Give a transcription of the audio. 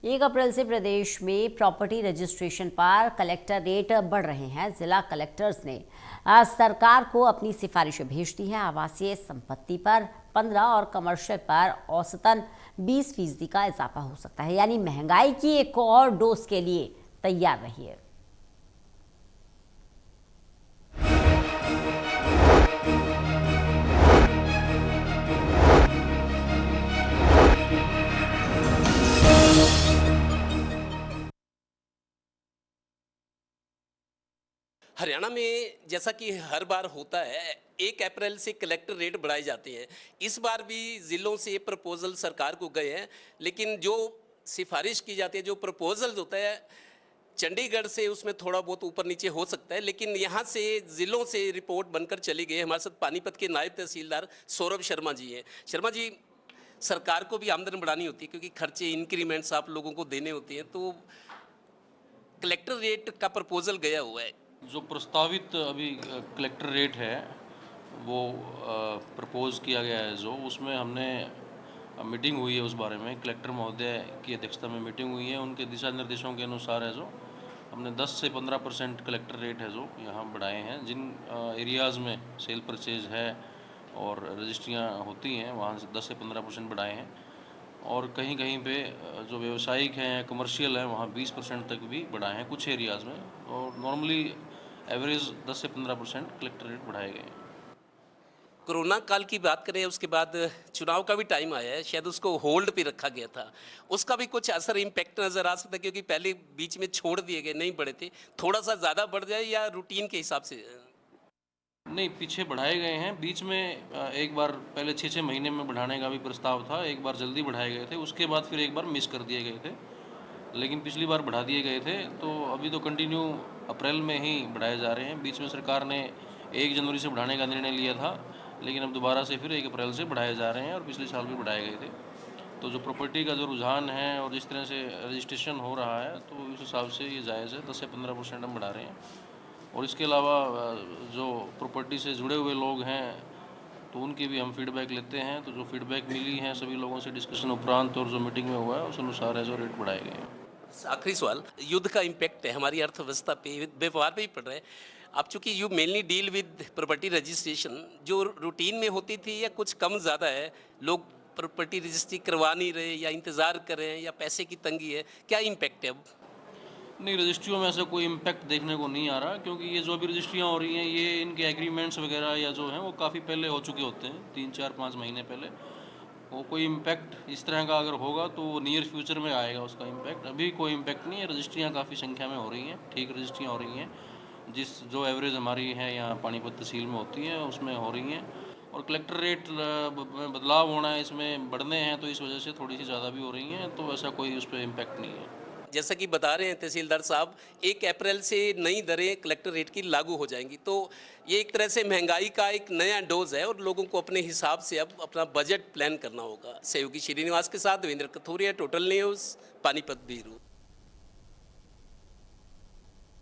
1 अप्रैल से प्रदेश में property registration पर कलेक्टर रेट बढ़ रहे हैं। जिला कलेक्टर्स ने सरकार को अपनी सिफारिशें भेज दी हैं। आवासीय संपत्ति पर 15 और कमर्शियल पर औसतन 20% का इजाफा हो सकता है। यानी महंगाई की एक और डोज के लिए तैयार रहिए। हरियाणा में जैसा कि हर बार होता है 1 अप्रैल से कलेक्टर रेट बढ़ाए जाते हैं। इस बार भी ज़िलों से प्रपोजल सरकार को गए हैं, लेकिन जो सिफारिश की जाती है, जो प्रपोजल होता है चंडीगढ़ से, उसमें थोड़ा बहुत ऊपर नीचे हो सकता है, लेकिन यहाँ से ज़िलों से रिपोर्ट बनकर चली गई है। हमारे साथ पानीपत के नायब तहसीलदार सौरभ शर्मा जी हैं। शर्मा जी, सरकार को भी आमदन बढ़ानी होती है क्योंकि खर्चे इंक्रीमेंट्स आप लोगों को देने होते हैं, तो कलेक्टर रेट का प्रपोजल गया हुआ है। जो प्रस्तावित अभी कलेक्टर रेट है वो प्रपोज़ किया गया है, जो उसमें हमने मीटिंग हुई है उस बारे में। कलेक्टर महोदय की अध्यक्षता में मीटिंग हुई है। उनके दिशा निर्देशों के अनुसार है जो हमने 10 से 15% कलेक्टर रेट है जो यहाँ बढ़ाए हैं। जिन एरियाज़ में सेल परचेज है और रजिस्ट्रियाँ होती हैं वहाँ से 10 से 15% बढ़ाए हैं, और कहीं कहीं पे जो व्यावसायिक हैं, कमर्शियल हैं, वहाँ 20% तक भी बढ़ाए हैं कुछ एरियाज़ में। और नॉर्मली एवरेज 10 से 15% कलेक्टर रेट बढ़ाए गए हैं। कोरोना काल की बात करें, उसके बाद चुनाव का भी टाइम आया है, शायद उसको होल्ड पे रखा गया था। उसका भी कुछ असर इम्पैक्ट नज़र आ सकता है क्योंकि पहले बीच में छोड़ दिए गए, नहीं बढ़े थे। थोड़ा सा ज़्यादा बढ़ जाए या रूटीन के हिसाब से? नहीं, पीछे बढ़ाए गए हैं। बीच में एक बार पहले 6-6 महीने में बढ़ाने का भी प्रस्ताव था। एक बार जल्दी बढ़ाए गए थे, उसके बाद फिर एक बार मिस कर दिए गए थे, लेकिन पिछली बार बढ़ा दिए गए थे। तो अभी तो कंटिन्यू अप्रैल में ही बढ़ाए जा रहे हैं। बीच में सरकार ने 1 जनवरी से बढ़ाने का निर्णय लिया था, लेकिन अब दोबारा से फिर 1 अप्रैल से बढ़ाए जा रहे हैं, और पिछले साल भी बढ़ाए गए थे। तो जो प्रॉपर्टी का जो रुझान है और जिस तरह से रजिस्ट्रेशन हो रहा है, तो उस हिसाब से ये जायज़ है। 10 से 15% हम बढ़ा रहे हैं। और इसके अलावा जो प्रॉपर्टी से जुड़े हुए लोग हैं तो उनकी भी हम फीडबैक लेते हैं। तो जो फीडबैक मिली है सभी लोगों से डिस्कशन उपरांत और जो मीटिंग में हुआ है उस अनुसार है जो रेट बढ़ाए गए हैं। आखिरी सवाल, युद्ध का इम्पैक्ट है हमारी अर्थव्यवस्था पे, व्यापार पे भी पड़ रहा है। आप चूंकि you mainly deal with property registration, जो रूटीन में होती थी या कुछ कम ज़्यादा है, लोग प्रॉपर्टी रजिस्ट्री करवा नहीं रहे या इंतज़ार कर रहे हैं या पैसे की तंगी है, क्या इम्पैक्ट है अब? नहीं, रजिस्ट्रियों में ऐसा कोई इम्पैक्ट देखने को नहीं आ रहा, क्योंकि ये जो भी रजिस्ट्रियाँ हो रही हैं ये इनके एग्रीमेंट्स वगैरह या जो हैं वो काफ़ी पहले हो चुके होते हैं, 3-4-5 महीने पहले। वो कोई इम्पैक्ट इस तरह का अगर होगा तो वो नियर फ्यूचर में आएगा उसका इम्पैक्ट। अभी कोई इम्पैक्ट नहीं है। रजिस्ट्रियाँ काफ़ी संख्या में हो रही हैं, ठीक रजिस्ट्रियाँ हो रही हैं, जिस जो एवरेज हमारी है यहाँ पानीपत तहसील में होती हैं उसमें हो रही हैं। और कलेक्टर रेट में बदलाव होना है, इसमें बढ़ने हैं, तो इस वजह से थोड़ी सी ज़्यादा भी हो रही हैं। तो ऐसा कोई उस पर इम्पैक्ट नहीं है। जैसा कि बता रहे हैं तहसीलदार साहब, 1 अप्रैल से नई दरें कलेक्टर रेट की लागू हो जाएंगी, तो ये एक तरह से महंगाई का एक नया डोज है और लोगों को अपने हिसाब से अब अपना बजट प्लान करना होगा। सहयोगी श्रीनिवास के साथ Devendra Kathoria, total news, Panipat bureau.